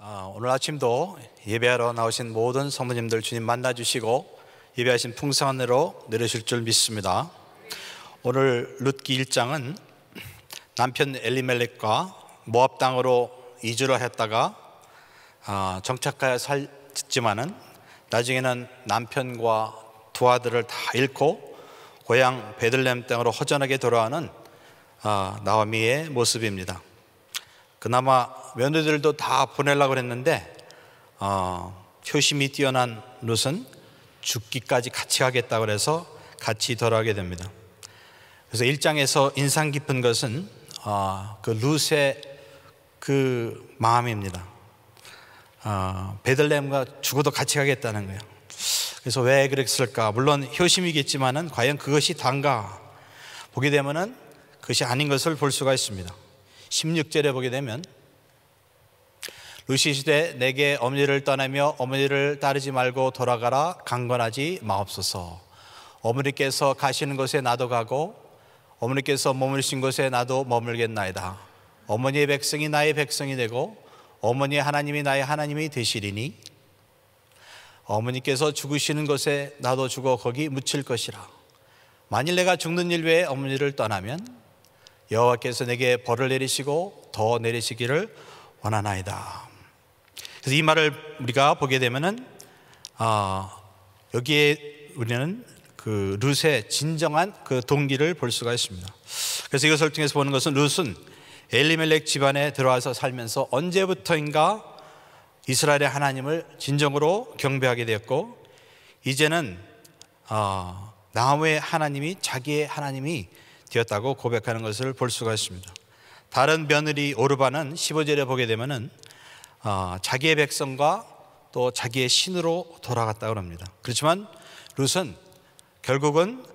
오늘 아침도 예배하러 나오신 모든 성도님들 주님 만나주시고 예배하신 풍성한 은혜로 내리실 줄 믿습니다. 오늘 룻기 1장은 남편 엘리멜렉과 모압 땅으로 이주를 했다가 정착하여 살지만은 나중에는 남편과 두 아들을 다 잃고 고향 베들레헴 땅으로 허전하게 돌아가는 나오미의 모습입니다. 그나마 며느리들도 다 보내려고 했는데 효심이 뛰어난 룻은 죽기까지 같이 가겠다고 해서 같이 돌아가게 됩니다. 그래서 1장에서 인상 깊은 것은 그 룻의 그 마음입니다. 베들레헴과 죽어도 같이 가겠다는 거예요. 그래서 왜 그랬을까? 물론 효심이겠지만은 과연 그것이 단가? 보게 되면은 그것이 아닌 것을 볼 수가 있습니다. 16절에 보게 되면 룻이 이르되 내게 어머니를 떠나며 어머니를 따르지 말고 돌아가라. 강건하지 마옵소서. 어머니께서 가시는 곳에 나도 가고 어머니께서 머무르신 곳에 나도 머물겠나이다. 어머니의 백성이 나의 백성이 되고 어머니의 하나님이 나의 하나님이 되시리니 어머니께서 죽으시는 곳에 나도 죽어 거기 묻힐 것이라. 만일 내가 죽는 일 외에 어머니를 떠나면 여호와께서 내게 벌을 내리시고 더 내리시기를 원하나이다. 그래서 이 말을 우리가 보게 되면은 여기에 우리는 그 룻의 진정한 그 동기를 볼 수가 있습니다. 그래서 이것을 통해서 보는 것은 룻은 엘리멜렉 집안에 들어와서 살면서 언제부터인가 이스라엘의 하나님을 진정으로 경배하게 되었고 이제는 나무의 하나님이 자기의 하나님이 되었다고 고백하는 것을 볼 수가 있습니다. 다른 며느리 오르바는 15절에 보게 되면은 자기의 백성과 또 자기의 신으로 돌아갔다고 합니다. 그렇지만 룻은 결국은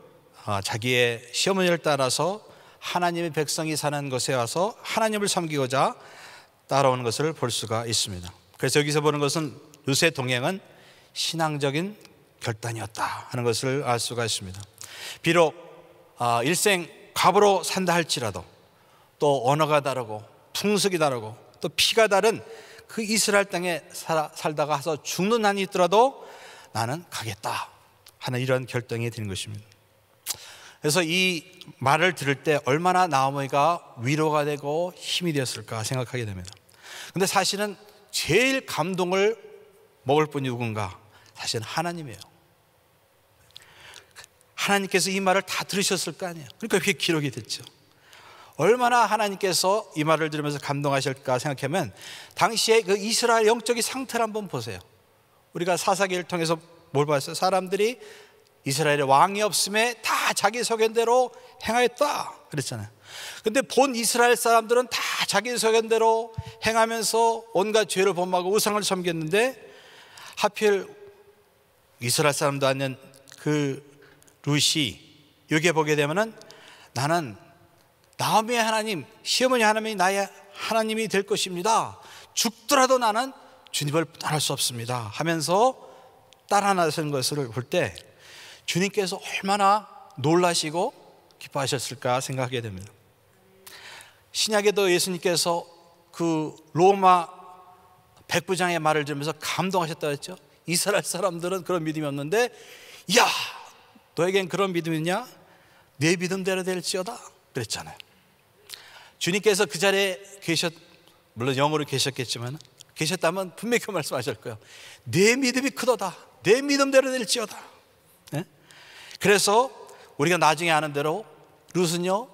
자기의 시어머니를 따라서 하나님의 백성이 사는 곳에 와서 하나님을 섬기고자 따라오는 것을 볼 수가 있습니다. 그래서 여기서 보는 것은 룻의 동행은 신앙적인 결단이었다 하는 것을 알 수가 있습니다. 비록 일생 과부로 산다 할지라도 또 언어가 다르고 풍습이 다르고 또 피가 다른 그 이스라엘 땅에 살다가 가서 죽는 한이 있더라도 나는 가겠다 하는 이런 결정이 되는 것입니다. 그래서 이 말을 들을 때 얼마나 나오미가 위로가 되고 힘이 되었을까 생각하게 됩니다. 근데 사실은 제일 감동을 먹을 분이 누군가? 사실은 하나님이에요. 하나님께서 이 말을 다 들으셨을 거 아니에요. 그러니까 그게 기록이 됐죠. 얼마나 하나님께서 이 말을 들으면서 감동하실까 생각하면 당시에 그 이스라엘 영적인 상태를 한번 보세요. 우리가 사사기를 통해서 뭘 봤어요? 사람들이 이스라엘의 왕이 없음에 다 자기 소견대로 행하였다 그랬잖아요. 근데 본 이스라엘 사람들은 다 자기 소견대로 행하면서 온갖 죄를 범하고 우상을 섬겼는데 하필 이스라엘 사람도 아닌 그 룻이 여기에 보게 되면은 나는 나오미의 하나님, 시어머니 하나님이 나의 하나님이 될 것입니다. 죽더라도 나는 주님을 떠날 수 없습니다 하면서 따라 나선 것을 볼 때 주님께서 얼마나 놀라시고 기뻐하셨을까 생각하게 됩니다. 신약에도 예수님께서 그 로마 백부장의 말을 들으면서 감동하셨다고 했죠. 이스라엘 사람들은 그런 믿음이 없는데 야 너에겐 그런 믿음이 있냐? 내 믿음대로 될지어다 그랬잖아요. 주님께서 그 자리에 물론 영으로 계셨겠지만 계셨다면 분명히 그 말씀하실 거예요. 내 믿음이 크도다. 내 믿음대로 될지어다. 네? 그래서 우리가 나중에 아는 대로 룻은요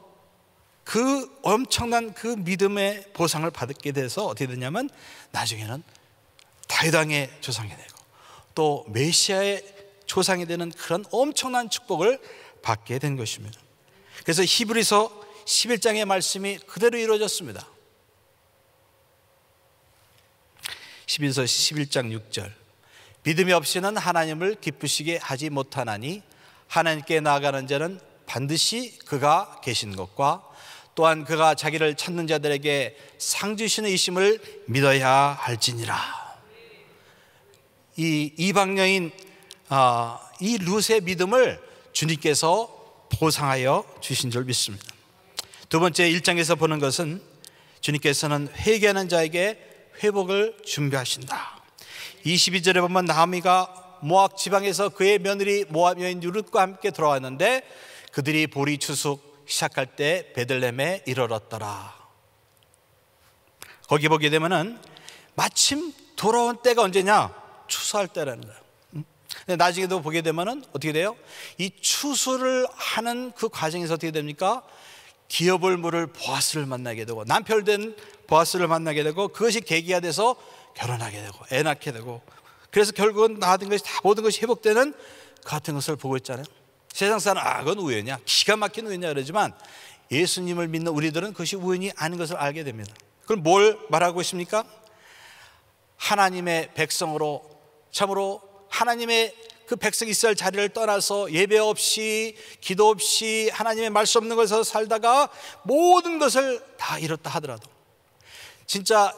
그 엄청난 그 믿음의 보상을 받게 돼서 어떻게 되냐면 나중에는 다윗 왕의 조상이 되고 또 메시아의 조상이 되는 그런 엄청난 축복을 받게 된 것입니다. 그래서 히브리서 11장의 말씀이 그대로 이루어졌습니다. 히브리서 11장 6절 믿음이 없이는 하나님을 기쁘시게 하지 못하나니 하나님께 나아가는 자는 반드시 그가 계신 것과 또한 그가 자기를 찾는 자들에게 상 주시는 이심을 믿어야 할지니라. 이 이방 여인 이 룻의 믿음을 주님께서 보상하여 주신 줄 믿습니다. 두 번째 1장에서 보는 것은 주님께서는 회개하는 자에게 회복을 준비하신다. 22절에 보면 나오미가 모압 지방에서 그의 며느리 모압 여인 룻과 함께 돌아왔는데 그들이 보리 추숙 시작할 때 베들레헴에 이르렀더라. 거기 보게 되면은 마침 돌아온 때가 언제냐? 추수할 때라는 거예요. 근데 나중에도 보게 되면은 어떻게 돼요? 이 추수를 하는 그 과정에서 어떻게 됩니까? 기업을 물을 보아스를 만나게 되고 남편 된 보아스를 만나게 되고 그것이 계기가 돼서 결혼하게 되고 애 낳게 되고, 그래서 결국은 나던 것이 다 모든 것이 회복되는 그 같은 것을 보고 있잖아요. 세상 사람 그건 우연이야, 기가 막힌 우연이야 그러지만 예수님을 믿는 우리들은 그것이 우연이 아닌 것을 알게 됩니다. 그럼 뭘 말하고 있습니까? 하나님의 백성으로, 참으로 하나님의 그 백성 이스라엘 자리를 떠나서 예배 없이 기도 없이 하나님의 말씀 없는 것에서 살다가 모든 것을 다 잃었다 하더라도 진짜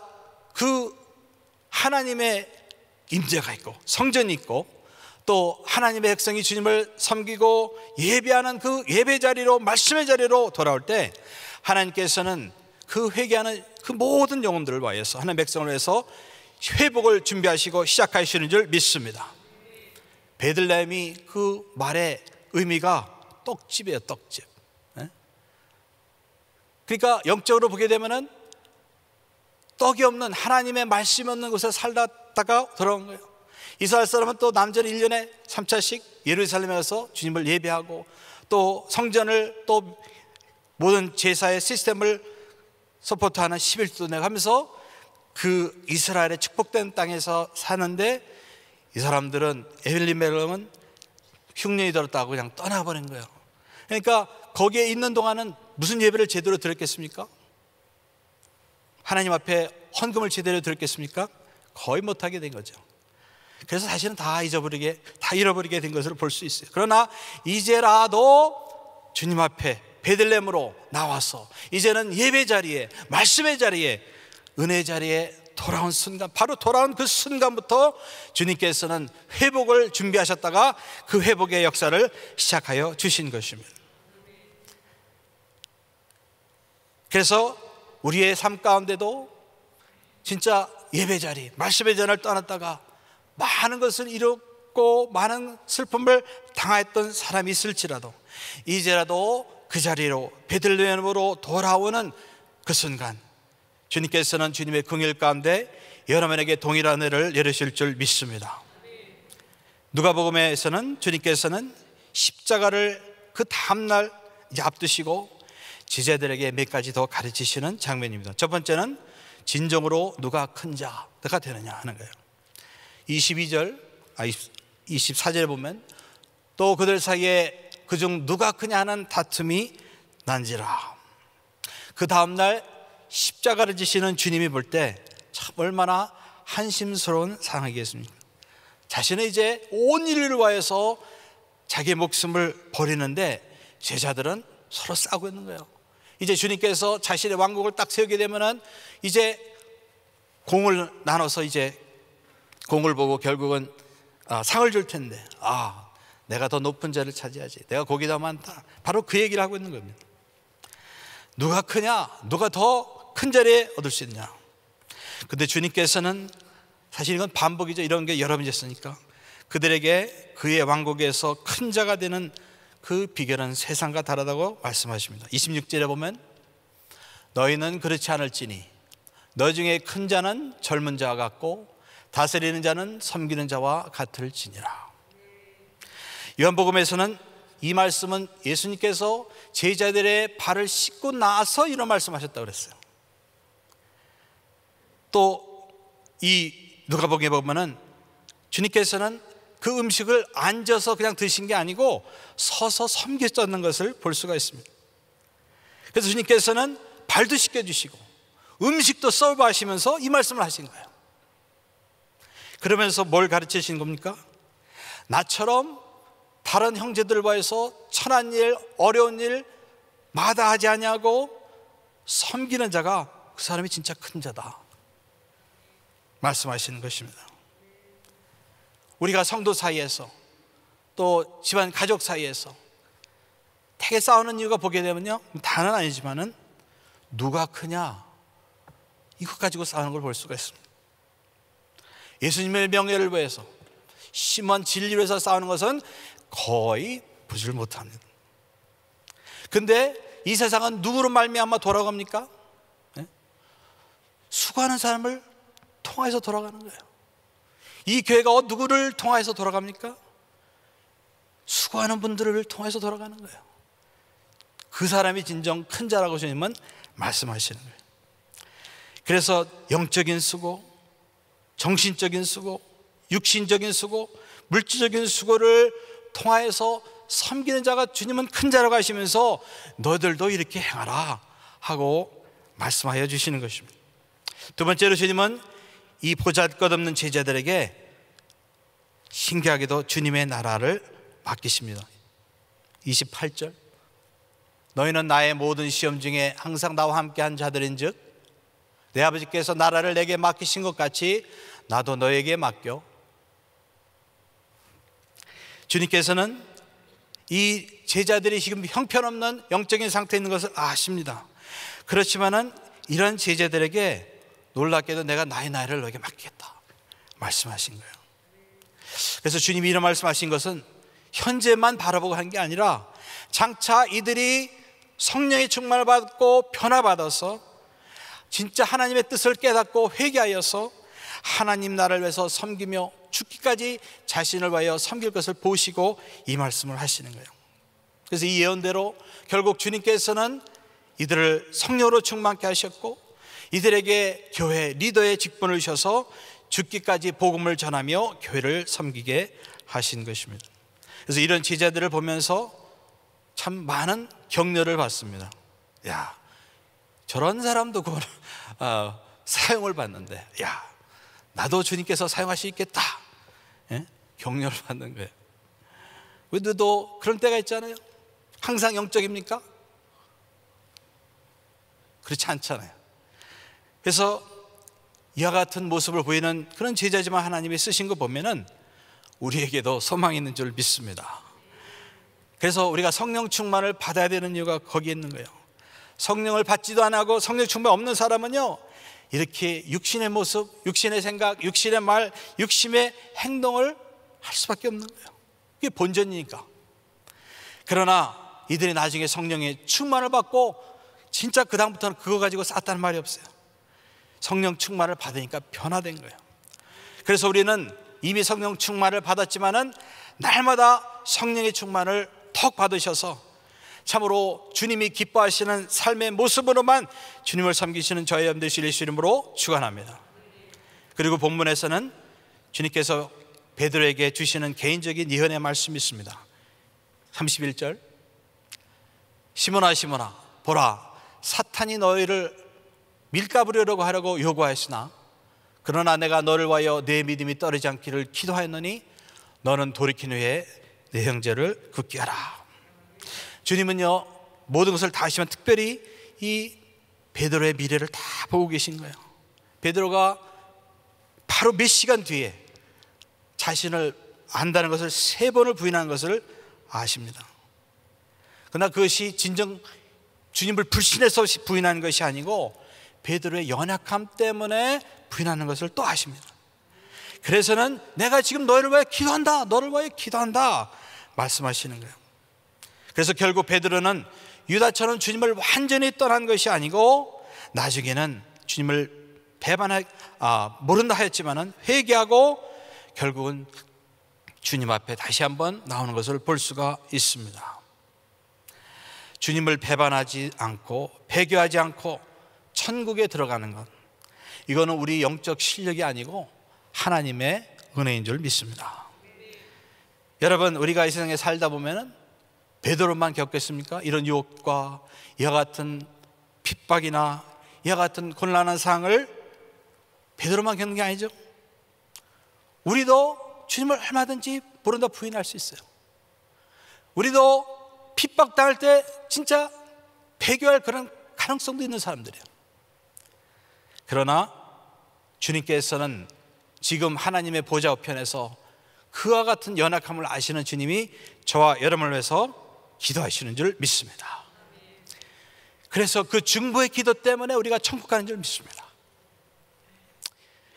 그 하나님의 임재가 있고 성전이 있고 또 하나님의 백성이 주님을 섬기고 예배하는 그 예배 자리로, 말씀의 자리로 돌아올 때 하나님께서는 그 회개하는 그 모든 영혼들을 위해서, 하나님의 백성을 위해서 회복을 준비하시고 시작하시는 줄 믿습니다. 베들레헴이 그 말의 의미가 떡집이에요, 떡집. 그러니까 영적으로 보게 되면은 떡이 없는, 하나님의 말씀이 없는 곳에 살다가 돌아온 거예요. 이스라엘 사람은 또 남절 1년에 3차씩 예루살렘에 가서 주님을 예배하고 또 성전을 또 모든 제사의 시스템을 서포트하는 11조 내고 하면서 그 이스라엘의 축복된 땅에서 사는데, 이 사람들은 에벨리멜렉은 흉년이 들었다고 그냥 떠나버린 거예요. 그러니까 거기에 있는 동안은 무슨 예배를 제대로 드렸겠습니까? 하나님 앞에 헌금을 제대로 드렸겠습니까? 거의 못하게 된 거죠. 그래서 사실은 다 잃어버리게 된 것을 볼 수 있어요. 그러나 이제라도 주님 앞에 베들레헴으로 나와서 이제는 예배 자리에, 말씀의 자리에, 은혜 자리에 돌아온 순간, 바로 돌아온 그 순간부터 주님께서는 회복을 준비하셨다가 그 회복의 역사를 시작하여 주신 것입니다. 그래서 우리의 삶 가운데도 진짜 예배 자리, 말씀의 자리를 떠났다가 많은 것을 잃었고 많은 슬픔을 당했던 사람이 있을지라도 이제라도 그 자리로, 베들레헴으로 돌아오는 그 순간 주님께서는 주님의 긍휼 가운데 여러분에게 동일한 은혜를 내리실 줄 믿습니다. 누가복음에서는 주님께서는 십자가를 그 다음날 이제 앞두시고 제자들에게 몇 가지 더 가르치시는 장면입니다. 첫 번째는 진정으로 누가 큰 자가 되느냐 하는 거예요. 24절에 보면 또 그들 사이에 그중 누가 크냐 하는 다툼이 난지라. 그 다음날 십자가를 지시는 주님이 볼 때 참 얼마나 한심스러운 상황이겠습니까? 자신은 이제 온 인류를 위해서 자기의 목숨을 버리는데 제자들은 서로 싸우고 있는 거예요. 이제 주님께서 자신의 왕국을 딱 세우게 되면은 이제 공을 나눠서 이제 공을 보고 결국은 상을 줄 텐데, 내가 더 높은 자를 차지하지, 내가 복이 더 많다, 바로 그 얘기를 하고 있는 겁니다. 누가 크냐, 누가 더 큰 자리에 얻을 수 있냐. 근데 주님께서는 사실 이건 반복이죠. 이런 게 여러 번 있으니까 그들에게 그의 왕국에서 큰 자가 되는 그 비결은 세상과 다르다고 말씀하십니다. 26절에 보면 너희는 그렇지 않을지니 너 중에 큰 자는 젊은 자와 같고 다스리는 자는 섬기는 자와 같을지니라. 요한복음에서는 이 말씀은 예수님께서 제자들의 발을 씻고 나서 이런 말씀하셨다고 그랬어요. 또 이 누가복음에 보면은 주님께서는 그 음식을 앉아서 그냥 드신 게 아니고 서서 섬기셨다는 것을 볼 수가 있습니다. 그래서 주님께서는 발도 씻겨주시고 음식도 서브하시면서 이 말씀을 하신 거예요. 그러면서 뭘 가르치신 겁니까? 나처럼 다른 형제들과에서 천한 일, 어려운 일 마다하지 아니하고 섬기는 자가 그 사람이 진짜 큰 자다 말씀하시는 것입니다. 우리가 성도 사이에서 또 집안 가족 사이에서 되게 싸우는 이유가 보게 되면요, 다는 아니지만은 누가 크냐 이것 가지고 싸우는 걸 볼 수가 있습니다. 예수님의 명예를 위해서, 심한 진리를 위해서 싸우는 것은 거의 보질 못합니다. 근데 이 세상은 누구로 말미암아 돌아갑니까? 수고하는 사람을 통해서 돌아가는 거예요. 이 교회가 누구를 통해서 돌아갑니까? 수고하는 분들을 통해서 돌아가는 거예요. 그 사람이 진정 큰 자라고 주님은 말씀하시는 거예요. 그래서 영적인 수고, 정신적인 수고, 육신적인 수고, 물질적인 수고를 통하여서 섬기는 자가 주님은 큰 자라고 하시면서 너희들도 이렇게 행하라 하고 말씀하여 주시는 것입니다. 두 번째로 주님은 이 보잘것없는 제자들에게 신기하게도 주님의 나라를 맡기십니다. 28절, 너희는 나의 모든 시험 중에 항상 나와 함께한 자들인즉 내 아버지께서 나라를 내게 맡기신 것 같이 나도 너에게 맡겨. 주님께서는 이 제자들이 지금 형편없는 영적인 상태에 있는 것을 아십니다. 그렇지만은 이런 제자들에게 놀랍게도 내가 나의 나이를 너에게 맡기겠다 말씀하신 거예요. 그래서 주님이 이런 말씀하신 것은 현재만 바라보고 한 게 아니라 장차 이들이 성령의 충만을 받고 변화받아서 진짜 하나님의 뜻을 깨닫고 회개하여서 하나님 나라를 위해서 섬기며 죽기까지 자신을 위하여 섬길 것을 보시고 이 말씀을 하시는 거예요. 그래서 이 예언대로 결국 주님께서는 이들을 성령으로 충만케 하셨고 이들에게 교회 리더의 직분을 주셔서 죽기까지 복음을 전하며 교회를 섬기게 하신 것입니다. 그래서 이런 제자들을 보면서 참 많은 격려를 받습니다. 야, 저런 사람도 사용을 받는데, 야, 나도 주님께서 사용할 수 있겠다. 예? 격려를 받는 거예요. 우리도 그런 때가 있잖아요. 항상 영적입니까? 그렇지 않잖아요. 그래서 이와 같은 모습을 보이는 그런 제자지만 하나님이 쓰신 거 보면은 우리에게도 소망이 있는 줄 믿습니다. 그래서 우리가 성령 충만을 받아야 되는 이유가 거기에 있는 거예요. 성령을 받지도 안 하고 성령 충만 없는 사람은요, 이렇게 육신의 모습, 육신의 생각, 육신의 말, 육신의 행동을 할 수밖에 없는 거예요. 그게 본전이니까. 그러나 이들이 나중에 성령의 충만을 받고 진짜 그 다음부터는 그거 가지고 쌌다는 말이 없어요. 성령 충만을 받으니까 변화된 거예요. 그래서 우리는 이미 성령 충만을 받았지만은 날마다 성령의 충만을 턱 받으셔서 참으로 주님이 기뻐하시는 삶의 모습으로만 주님을 섬기시는 저희 여러분 되실 예수 이름으로 축원합니다. 그리고 본문에서는 주님께서 베드로에게 주시는 개인적인 예언의 말씀이 있습니다. 31절, 시몬아 시몬아 보라, 사탄이 너희를 밀가부리려고 하려고 요구하였으나 그러나 내가 너를 위하여 내 믿음이 떨어지지 않기를 기도하였노니 너는 돌이킨 후에 내 형제를 굳게 하라. 주님은요, 모든 것을 다 하시면 특별히 이 베드로의 미래를 다 보고 계신 거예요. 베드로가 바로 몇 시간 뒤에 자신을 안다는 것을 3번을 부인하는 것을 아십니다. 그러나 그것이 진정 주님을 불신해서 부인하는 것이 아니고 베드로의 연약함 때문에 부인하는 것을 또 아십니다. 그래서는 내가 지금 너희를 위해 기도한다, 너를 위해 기도한다 말씀하시는 거예요. 그래서 결국 베드로는 유다처럼 주님을 완전히 떠난 것이 아니고 나중에는 주님을 모른다 하였지만은 회개하고 결국은 주님 앞에 다시 한번 나오는 것을 볼 수가 있습니다. 주님을 배반하지 않고 배교하지 않고 천국에 들어가는 것, 이거는 우리 영적 실력이 아니고 하나님의 은혜인 줄 믿습니다. 여러분, 우리가 이 세상에 살다 보면은 베드로만 겪겠습니까? 이런 유혹과 이와 같은 핍박이나 이와 같은 곤란한 상황을 베드로만 겪는 게 아니죠. 우리도 주님을 얼마든지 모른다 부인할 수 있어요. 우리도 핍박당할 때 진짜 배교할 그런 가능성도 있는 사람들이에요. 그러나 주님께서는 지금 하나님의 보좌 우편에서 그와 같은 연약함을 아시는 주님이 저와 여러분을 위해서 기도하시는 줄 믿습니다. 그래서 그 중보의 기도 때문에 우리가 천국 가는 줄 믿습니다.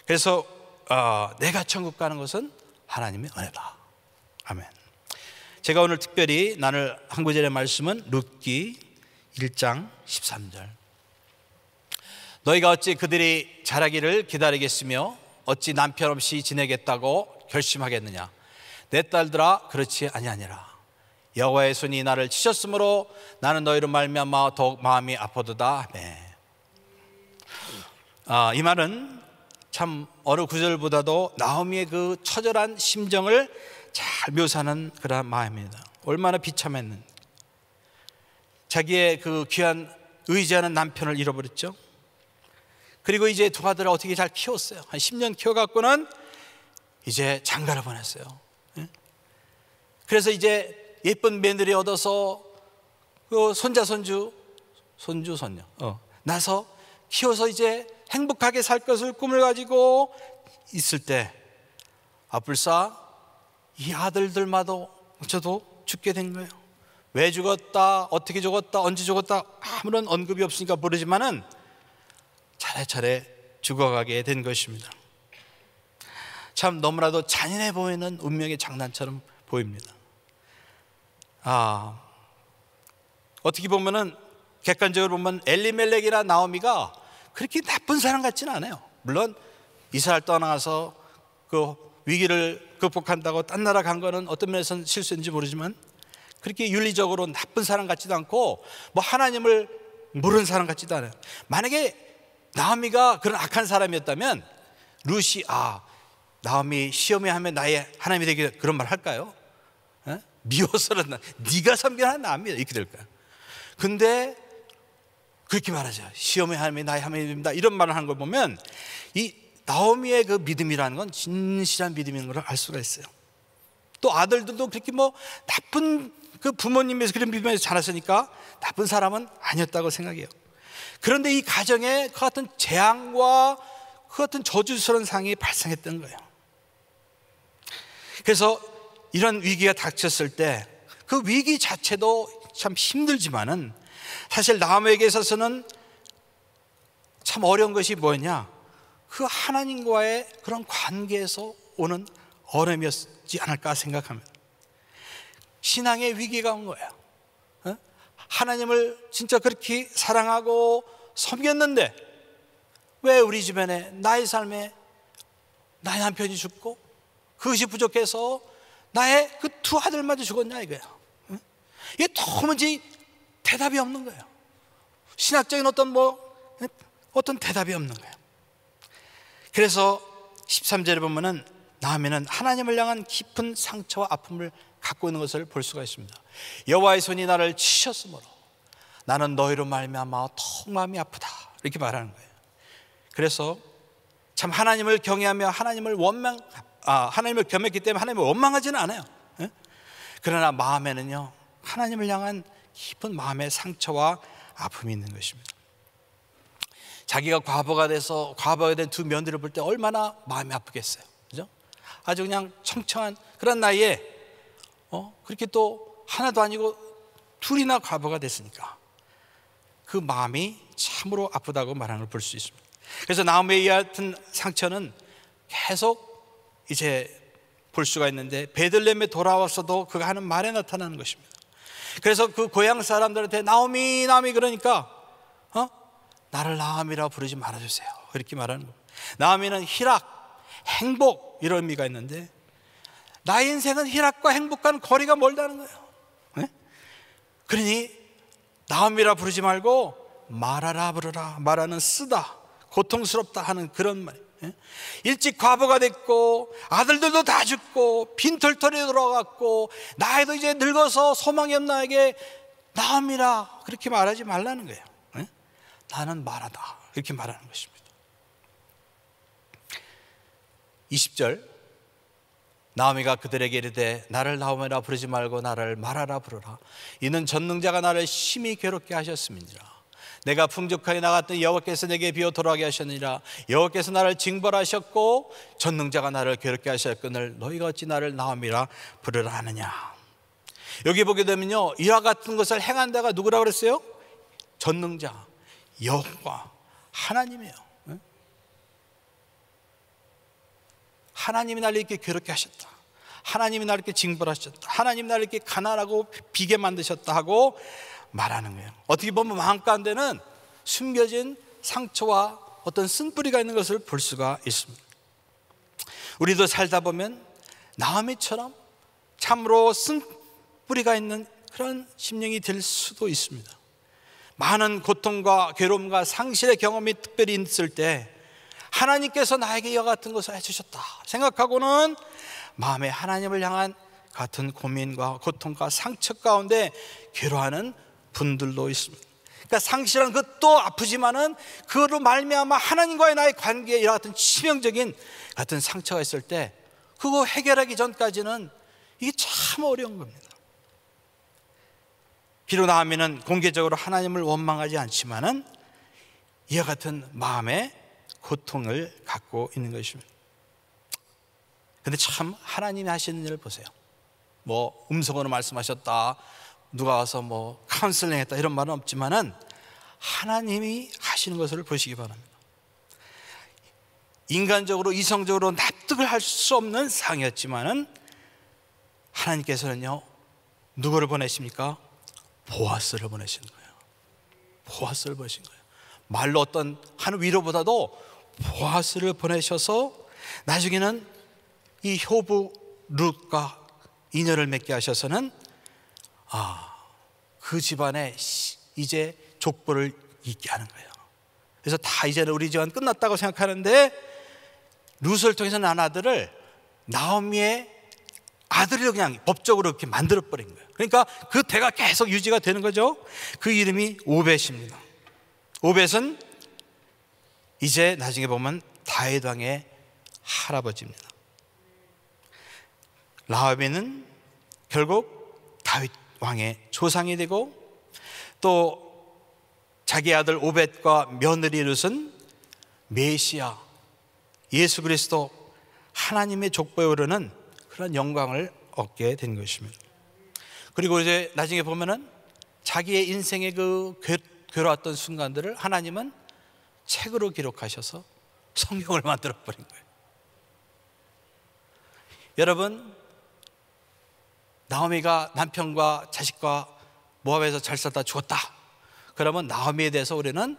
그래서 내가 천국 가는 것은 하나님의 은혜다. 아멘. 제가 오늘 특별히 나눌 한 구절의 말씀은 룻기 1장 13절. 너희가 어찌 그들이 자라기를 기다리겠으며 어찌 남편 없이 지내겠다고 결심하겠느냐. 내 딸들아, 그렇지 아니하니라. 여호와의 손이 나를 치셨으므로 나는 너희로 말미암아 더욱 마음이 아프도다. 아멘. 이 말은 참 어느 구절보다도 나오미의 그 처절한 심정을 잘 묘사하는 그런 마음입니다. 얼마나 비참했는지. 자기의 그 귀한 의지하는 남편을 잃어버렸죠. 그리고 이제 두 아들을 어떻게 잘 키웠어요. 한 10년 키워갖고는 이제 장가를 보냈어요. 그래서 이제 예쁜 며느리 얻어서 그 손자, 손주, 손녀 나서 키워서 이제 행복하게 살 것을 꿈을 가지고 있을 때 불사 이 아들들마다 저도 죽게 된 거예요. 왜 죽었다, 어떻게 죽었다, 언제 죽었다 아무런 언급이 없으니까 모르지만은 차례차례 죽어가게 된 것입니다. 참 너무나도 잔인해 보이는 운명의 장난처럼 보입니다. 어떻게 보면은 객관적으로 보면 엘리멜렉이나 나오미가 그렇게 나쁜 사람 같지는 않아요. 물론 이스라엘 떠나가서 그 위기를 극복한다고 딴 나라 간 거는 어떤 면에서는 실수인지 모르지만 그렇게 윤리적으로 나쁜 사람 같지도 않고 뭐 하나님을 모르는 사람 같지도 않아요. 만약에 나오미가 그런 악한 사람이었다면 룻이 나오미 시험에 하면 나의 하나님이 되게 그런 말 할까요? 미워서는 네가 섬기는 나옵니다 이렇게 될까요? 근데 그렇게 말하죠. 시험의 하나님이 나의 하나님입니다 이런 말을 하는 걸 보면 이 나오미의 그 믿음이라는 건 진실한 믿음인 걸 알 수가 있어요. 또 아들들도 그렇게 뭐 나쁜 그 부모님에서 그런 믿음에서 자랐으니까 나쁜 사람은 아니었다고 생각해요. 그런데 이 가정에 그 같은 재앙과 그 같은 저주스러운 상황이 발생했던 거예요. 그래서 이런 위기가 닥쳤을 때 그 위기 자체도 참 힘들지만은 사실 나오미에게 있어서는 참 어려운 것이 뭐냐, 그 하나님과의 그런 관계에서 오는 어려움이었지 않을까 생각합니다. 신앙의 위기가 온 거예요. 하나님을 진짜 그렇게 사랑하고 섬겼는데 왜 우리 주변에 나의 삶에 나의 남편이 죽고 그것이 부족해서 나의 그 두 아들마저 죽었냐 이거야. 이게 도무지 대답이 없는 거예요. 신학적인 어떤 대답이 없는 거예요. 그래서 13절에 보면은 나오미는 하나님을 향한 깊은 상처와 아픔을 갖고 있는 것을 볼 수가 있습니다. 여호와의 손이 나를 치셨으므로 나는 너희로 말미암아 더욱 마음이 아프다 이렇게 말하는 거예요. 그래서 참 하나님을 경외하며 하나님을 겸했기 때문에 하나님을 원망하지는 않아요. 그러나 마음에는요 하나님을 향한 깊은 마음의 상처와 아픔이 있는 것입니다. 자기가 과부가 된 두 며느리를 볼 때 얼마나 마음이 아프겠어요. 그죠? 아주 그냥 청청한 그런 나이에 그렇게 또 하나도 아니고 둘이나 과부가 됐으니까 그 마음이 참으로 아프다고 말하는 걸 볼 수 있습니다. 그래서 나오미의 이 같은 상처는 계속 이제 볼 수가 있는데 베들레헴에 돌아와서도 그가 하는 말에 나타나는 것입니다. 그래서 그 고향 사람들한테 나오미 그러니까 나를 나오미라고 부르지 말아주세요 이렇게 말하는 겁니다. 나오미는 희락, 행복 이런 의미가 있는데 나의 인생은 희락과 행복과는 거리가 멀다는 거예요. 그러니 나오미라 부르지 말고 마라라 부르라. 마라는 쓰다, 고통스럽다 하는 그런 말. 일찍 과부가 됐고 아들들도 다 죽고 빈털털이 돌아갔고 나이도 이제 늙어서 소망이 없는 나에게 나오미라 그렇게 말하지 말라는 거예요. 나는 마라다 이렇게 말하는 것입니다. 20절 나오미가 그들에게 이르되 나를 나오미라 부르지 말고 나를 마라라 부르라. 이는 전능자가 나를 심히 괴롭게 하셨음이니라. 내가 풍족하게 나갔더니 여호와께서 내게 비어 돌아가게 하셨느니라. 여호와께서 나를 징벌하셨고 전능자가 나를 괴롭게 하셨거늘 너희가 어찌 나를 나오미라 부르라 하느냐. 여기 보게 되면요 이와 같은 것을 행한 자가 누구라고 그랬어요? 전능자 여호와 하나님이에요. 하나님이 나를 이렇게 괴롭게 하셨다, 하나님이 나를 이렇게 징벌하셨다, 하나님이 나를 이렇게 가난하고 비게 만드셨다 하고 말하는 거예요. 어떻게 보면 마음 가운데는 숨겨진 상처와 어떤 쓴뿌리가 있는 것을 볼 수가 있습니다. 우리도 살다 보면 나오미처럼 참으로 쓴뿌리가 있는 그런 심령이 될 수도 있습니다. 많은 고통과 괴로움과 상실의 경험이 특별히 있을 때 하나님께서 나에게 이와 같은 것을 해주셨다 생각하고는 마음에 하나님을 향한 같은 고민과 고통과 상처 가운데 괴로워하는 분들도 있습니다. 그러니까 상실한 것도 아프지만은 그걸로 말미암아 하나님과의 나의 관계에 이와 같은 치명적인 같은 상처가 있을 때 그거 해결하기 전까지는 이게 참 어려운 겁니다. 비록 나오미는 공개적으로 하나님을 원망하지 않지만은 이와 같은 마음의 고통을 갖고 있는 것입니다. 근데 참 하나님이 하시는 일을 보세요. 뭐 음성으로 말씀하셨다, 누가 와서 뭐 카운슬링 했다 이런 말은 없지만은 하나님이 하시는 것을 보시기 바랍니다. 인간적으로 이성적으로 납득을 할 수 없는 상이었지만은 하나님께서는요 누구를 보내십니까? 보아스를 보내신 거예요. 보아스를 보내신 거예요. 말로 어떤 한 위로보다도 보아스를 보내셔서 나중에는 이 효부 룻과 인연을 맺게 하셔서는 그 집안에 이제 족보를 잇게 하는 거예요. 그래서 다 이제는 우리 집안 끝났다고 생각하는데 룻을 통해서 난 아들을 나오미의 아들을 그냥 법적으로 이렇게 만들어버린 거예요. 그러니까 그 대가 계속 유지가 되는 거죠. 그 이름이 오벳입니다. 오벳은 이제 나중에 보면 다윗 왕의 할아버지입니다. 라합에는 결국 다윗 왕의 조상이 되고 또 자기 아들 오벳과 며느리 룻은 메시아 예수 그리스도 하나님의 족보에 오르는 그런 영광을 얻게 된 것입니다. 그리고 이제 나중에 보면은 자기의 인생의 그 괴로웠던 순간들을 하나님은 책으로 기록하셔서 성경을 만들어 버린 거예요. 여러분, 나오미가 남편과 자식과 모압에서 잘 살다 죽었다 그러면 나오미에 대해서 우리는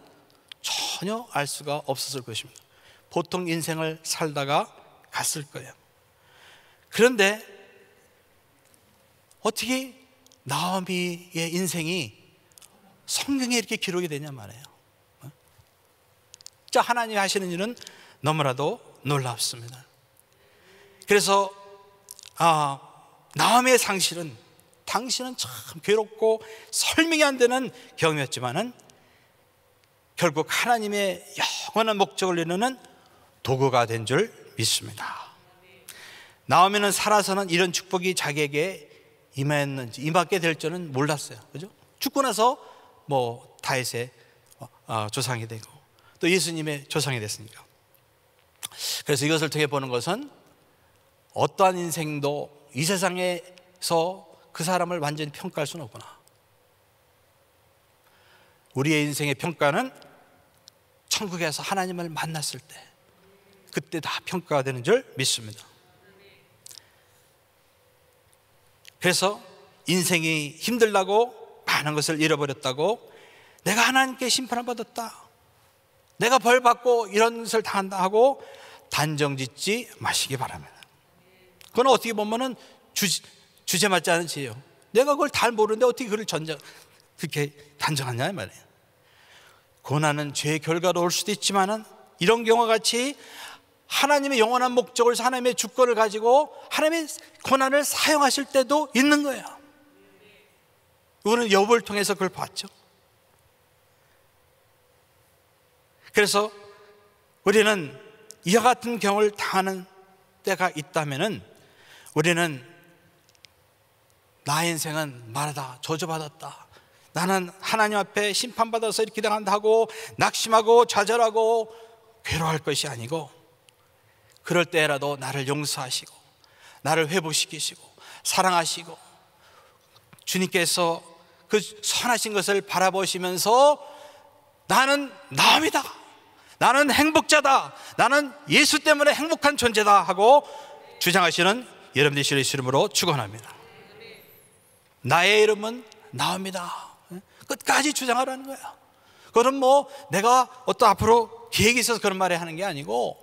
전혀 알 수가 없었을 것입니다. 보통 인생을 살다가 갔을 거예요. 그런데 어떻게 나오미의 인생이 성경에 이렇게 기록이 되냐 말이에요. 진짜 하나님이 하시는 일은 너무나도 놀랍습니다. 그래서 나오미의 상실은 당신은 참 괴롭고 설명이 안 되는 경험이었지만은 결국 하나님의 영원한 목적을 이루는 도구가 된 줄 믿습니다. 나오미는 살아서는 이런 축복이 자기에게 임하게 될 줄은 몰랐어요. 그죠? 죽고 나서 뭐 다윗의 조상이 되고 또 예수님의 조상이 됐으니까. 그래서 이것을 통해 보는 것은 어떠한 인생도 이 세상에서 그 사람을 완전히 평가할 수는 없구나. 우리의 인생의 평가는 천국에서 하나님을 만났을 때 그때 다 평가가 되는 줄 믿습니다. 그래서 인생이 힘들다고 많은 것을 잃어버렸다고 내가 하나님께 심판을 받았다, 내가 벌 받고 이런 것을 당한다 하고 단정짓지 마시기 바랍니다. 그건 어떻게 보면은 주제 맞지 않은 죄예요. 내가 그걸 잘 모르는데 어떻게 그걸 그렇게 단정하냐 말이에요. 고난은 죄의 결과로 올 수도 있지만은 이런 경우와 같이 하나님의 영원한 목적을 위해서 하나님의 주권을 가지고 하나님의 고난을 사용하실 때도 있는 거예요. 이거는 욥을 통해서 그걸 봤죠. 그래서 우리는 이와 같은 경우를 당하는 때가 있다면은 우리는 나의 인생은 말하다 저주받았다, 나는 하나님 앞에 심판받아서 이렇게 당한다고 낙심하고 좌절하고 괴로워할 것이 아니고 그럴 때라도 나를 용서하시고 나를 회복시키시고 사랑하시고 주님께서 그 선하신 것을 바라보시면서 나는 나옵니다, 나는 행복자다, 나는 예수 때문에 행복한 존재다 하고 주장하시는 여러분 되시길 예수 이름으로 축원합니다. 나의 이름은 나옵니다. 끝까지 주장하라는 거예요. 그건 뭐 내가 어떤 앞으로 계획이 있어서 그런 말을 하는 게 아니고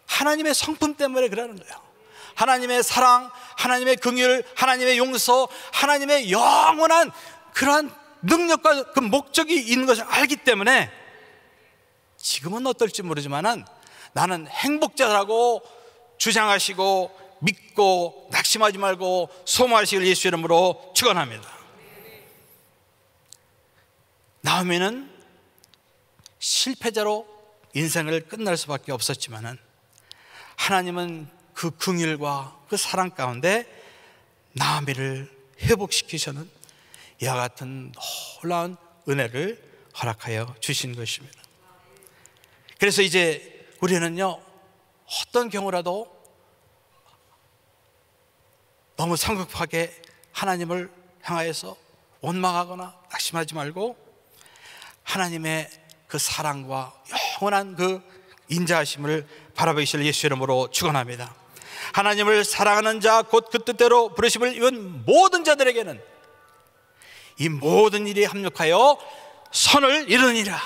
하나님의 성품 때문에 그러는 거예요. 하나님의 사랑, 하나님의 긍휼, 하나님의 용서, 하나님의 영원한 그러한 능력과 그 목적이 있는 것을 알기 때문에 지금은 어떨지 모르지만은 나는 행복자라고 주장하시고 믿고 낙심하지 말고 소망하시길 예수 이름으로 축원합니다. 나오미는 실패자로 인생을 끝날 수밖에 없었지만은 하나님은 그 긍휼과 그 사랑 가운데 나오미를 회복시키시는 이와 같은 놀라운 은혜를 허락하여 주신 것입니다. 그래서 이제 우리는요, 어떤 경우라도 너무 성급하게 하나님을 향하여서 원망하거나 낙심하지 말고 하나님의 그 사랑과 영원한 그 인자하심을 바라보시길 예수 이름으로 축원합니다. 하나님을 사랑하는 자 곧 그 뜻대로 부르심을 입은 모든 자들에게는 이 모든 일이 합력하여 선을 이루느니라.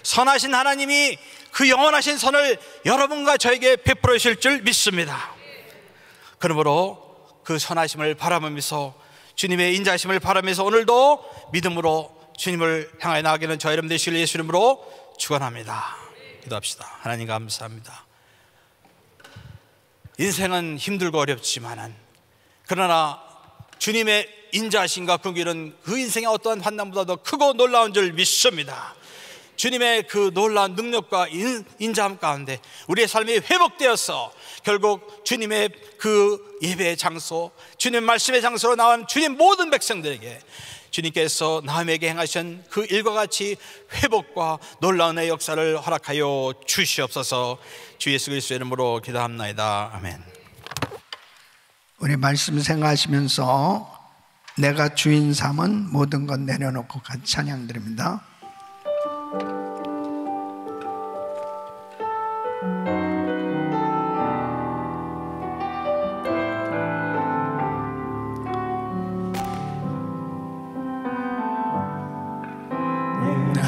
선하신 하나님이 그 영원하신 선을 여러분과 저에게 베풀어 주실 줄 믿습니다. 그러므로 그 선하심을 바라보면서 주님의 인자하심을 바라면서 오늘도 믿음으로 주님을 향하여 나아가는 저 여러분 되시길 예수 이름으로 축원합니다. 기도합시다. 하나님 감사합니다. 인생은 힘들고 어렵지만은 그러나 주님의 인자하심과 긍휼은 그 인생의 어떠한 환난보다 더 크고 놀라운 줄 믿습니다. 주님의 그 놀라운 능력과 인자함 가운데 우리의 삶이 회복되어서 결국 주님의 그 예배의 장소, 주님 말씀의 장소로 나온 주님 모든 백성들에게 주님께서 나음에게 행하신 그 일과 같이 회복과 놀라운 의 역사를 허락하여 주시옵소서. 주 예수 그리스도의 이름으로 기도합나이다. 아멘. 우리 말씀 생각하시면서 내가 주인 삼은 모든 것 내려놓고 같이 찬양 드립니다.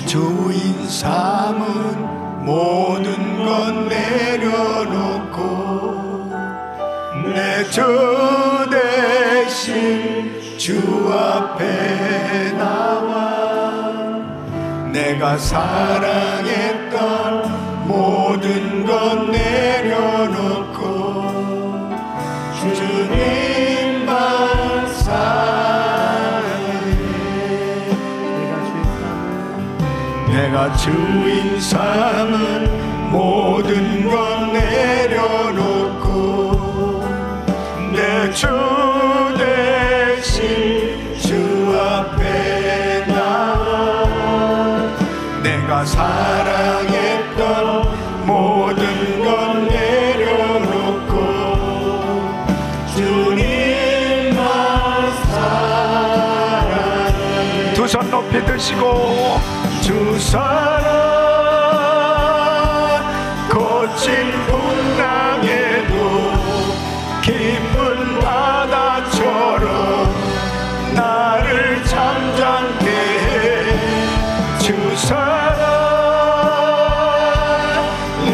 주인 삼은 모든 것 내려놓고 내 주 대신 주 앞에 나와 내가 사랑했던 모든 것 내려놓고 주님만 사랑해. 내가 주인 삼은 모든 것 내려놓고 내 주 대신 주 앞에 나와 내가 사랑했던 모든 것 내려놓고 주님만 사랑해. 두 손 높이 드시고 주 사랑 거친 풍랑에도 깊은 바다처럼 나를 잠잠케 해. 주 사랑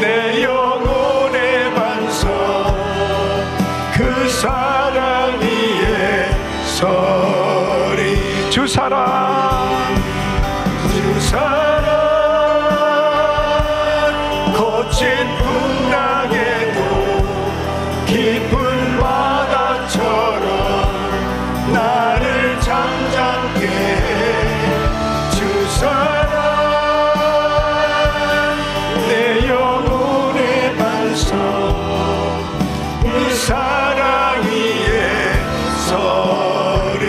내 영혼의 반석 그 사랑 위에 서리. 주 사랑 주 사랑 거친 풍랑에도 깊은 바다처럼 나를 잠잠케 해. 주 사랑 내 영혼의 반석 그 사랑 위에 서리.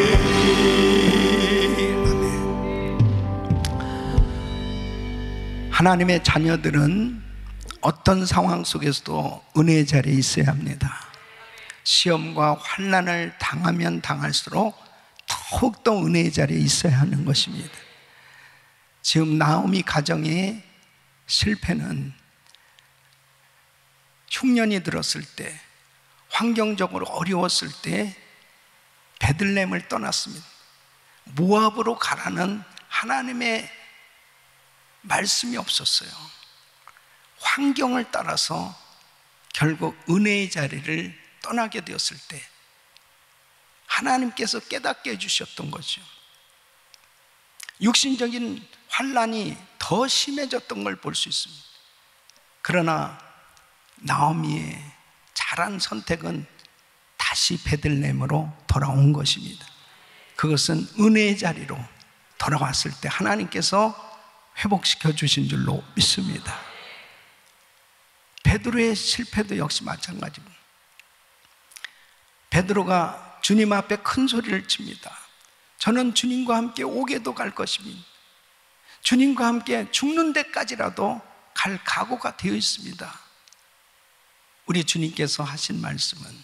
하나님의 자녀들은 어떤 상황 속에서도 은혜의 자리에 있어야 합니다. 시험과 환난을 당하면 당할수록 더욱더 은혜의 자리에 있어야 하는 것입니다. 지금 나오미 가정에 실패는 흉년이 들었을 때, 환경적으로 어려웠을 때 베들레헴을 떠났습니다. 모압으로 가라는 하나님의 말씀이 없었어요. 환경을 따라서 결국 은혜의 자리를 떠나게 되었을 때 하나님께서 깨닫게 해주셨던 거죠. 육신적인 환난이 더 심해졌던 걸 볼 수 있습니다. 그러나 나오미의 잘한 선택은 다시 베들레헴으로 돌아온 것입니다. 그것은 은혜의 자리로 돌아왔을 때 하나님께서 회복시켜 주신 줄로 믿습니다. 베드로의 실패도 역시 마찬가지입니다. 베드로가 주님 앞에 큰 소리를 칩니다. 저는 주님과 함께 옥에도 갈 것입니다. 주님과 함께 죽는 데까지라도 갈 각오가 되어 있습니다. 우리 주님께서 하신 말씀은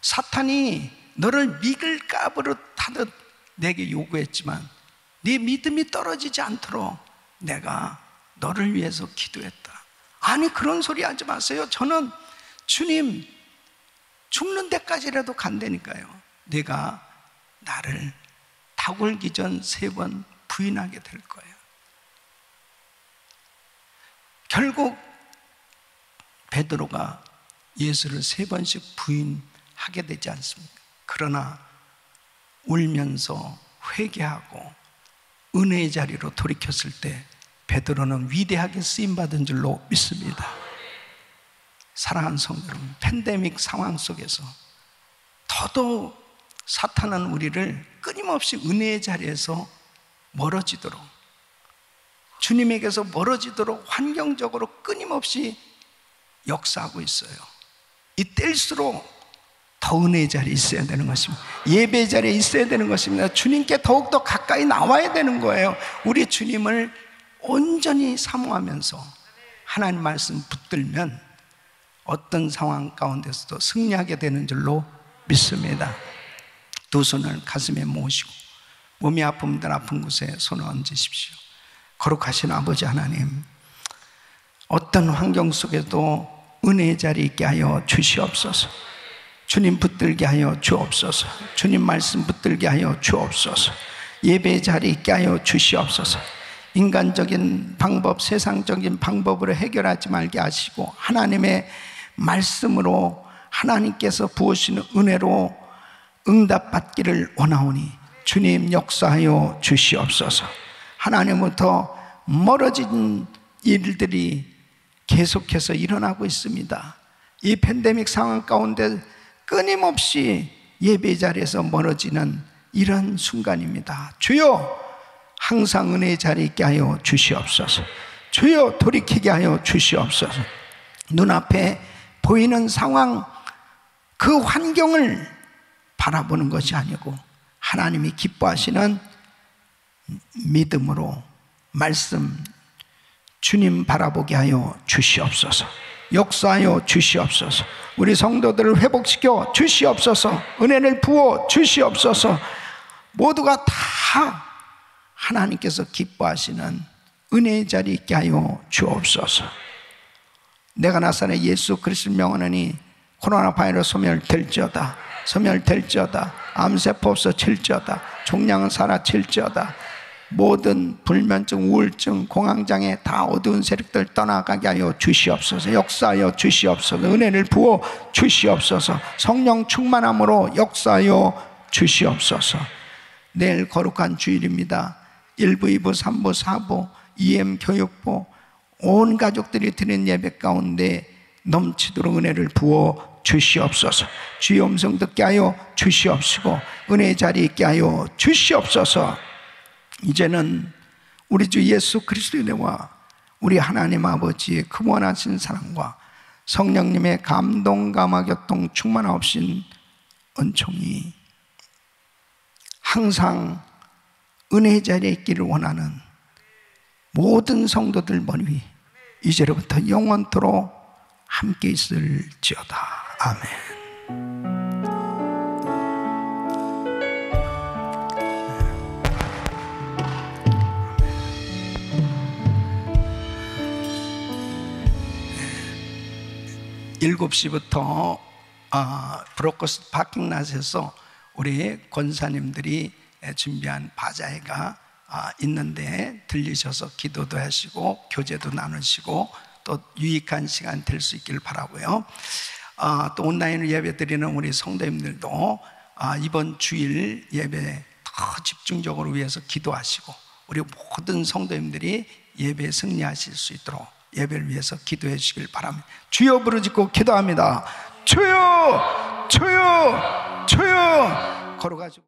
사탄이 너를 믿을 까부릇 하듯 내게 요구했지만 네 믿음이 떨어지지 않도록 내가 너를 위해서 기도했다. 아니, 그런 소리 하지 마세요. 저는 주님 죽는 데까지라도 간다니까요. 네가 나를 닭울기 전 3번 부인하게 될 거예요. 결국 베드로가 예수를 3번씩 부인하게 되지 않습니까? 그러나 울면서 회개하고 은혜의 자리로 돌이켰을 때 베드로는 위대하게 쓰임받은 줄로 믿습니다. 사랑하는 성도 여러분, 팬데믹 상황 속에서 더더욱 사탄은 우리를 끊임없이 은혜의 자리에서 멀어지도록, 주님에게서 멀어지도록 환경적으로 끊임없이 역사하고 있어요. 이때일수록 더 은혜의 자리에 있어야 되는 것입니다. 예배의 자리에 있어야 되는 것입니다. 주님께 더욱더 가까이 나와야 되는 거예요. 우리 주님을 온전히 사모하면서 하나님 말씀 붙들면 어떤 상황 가운데서도 승리하게 되는 줄로 믿습니다. 두 손을 가슴에 모으시고 몸이 아픈 분들 아픈 곳에 손을 얹으십시오. 거룩하신 아버지 하나님, 어떤 환경 속에도 은혜의 자리에 있게 하여 주시옵소서. 주님 붙들게 하여 주옵소서. 주님 말씀 붙들게 하여 주옵소서. 예배의 자리에 있게 하여 주시옵소서. 인간적인 방법, 세상적인 방법으로 해결하지 말게 하시고 하나님의 말씀으로 하나님께서 부으시는 은혜로 응답받기를 원하오니 주님 역사하여 주시옵소서. 하나님부터 멀어진 일들이 계속해서 일어나고 있습니다. 이 팬데믹 상황 가운데 끊임없이 예배 자리에서 멀어지는 이런 순간입니다. 주여, 항상 은혜의 자리에 있게 하여 주시옵소서. 주여, 돌이키게 하여 주시옵소서. 눈앞에 보이는 상황, 그 환경을 바라보는 것이 아니고 하나님이 기뻐하시는 믿음으로 말씀, 주님 바라보게 하여 주시옵소서. 역사하여 주시옵소서. 우리 성도들을 회복시켜 주시옵소서. 은혜를 부어 주시옵소서. 모두가 다 하나님께서 기뻐하시는 은혜의 자리에 있게 하여 주옵소서. 내가 나사렛 예수 그리스도를 명하노니 코로나 바이러스 소멸될지어다. 소멸될지어다. 암세포 없어질지어다. 종양은 사라질지어다. 모든 불면증, 우울증, 공황장애 다 어두운 세력들 떠나가게 하여 주시옵소서. 역사하여 주시옵소서. 은혜를 부어 주시옵소서. 성령 충만함으로 역사하여 주시옵소서. 내일 거룩한 주일입니다. 1부, 2부, 3부, 4부, EM 교육부 온 가족들이 드리는 예배 가운데 넘치도록 은혜를 부어 주시옵소서. 주의 음성 듣게 하여 주시옵시고 은혜의 자리에 있게 하여 주시옵소서. 이제는 우리 주 예수 그리스도의 은혜와 우리 하나님 아버지의 크무하신 사랑과 성령님의 감동, 감화, 교통, 충만하신 은총이 항상 은혜의 자리에 있기를 원하는 모든 성도들 머리 이제로부터 영원토록 함께 있을지어다. 아멘. 7시부터 브로커스 파킹랏에서 우리 권사님들이 준비한 바자회가 있는데 들리셔서 기도도 하시고 교제도 나누시고 또 유익한 시간 될 수 있길 바라고요. 또 온라인으로 예배 드리는 우리 성도님들도 이번 주일 예배 더 집중적으로 위해서 기도하시고 우리 모든 성도님들이 예배에 승리하실 수 있도록 예배를 위해서 기도해 주시길 바랍니다. 주여 부르짖고 기도합니다. 주여, 주여, 주여. 걸어가지고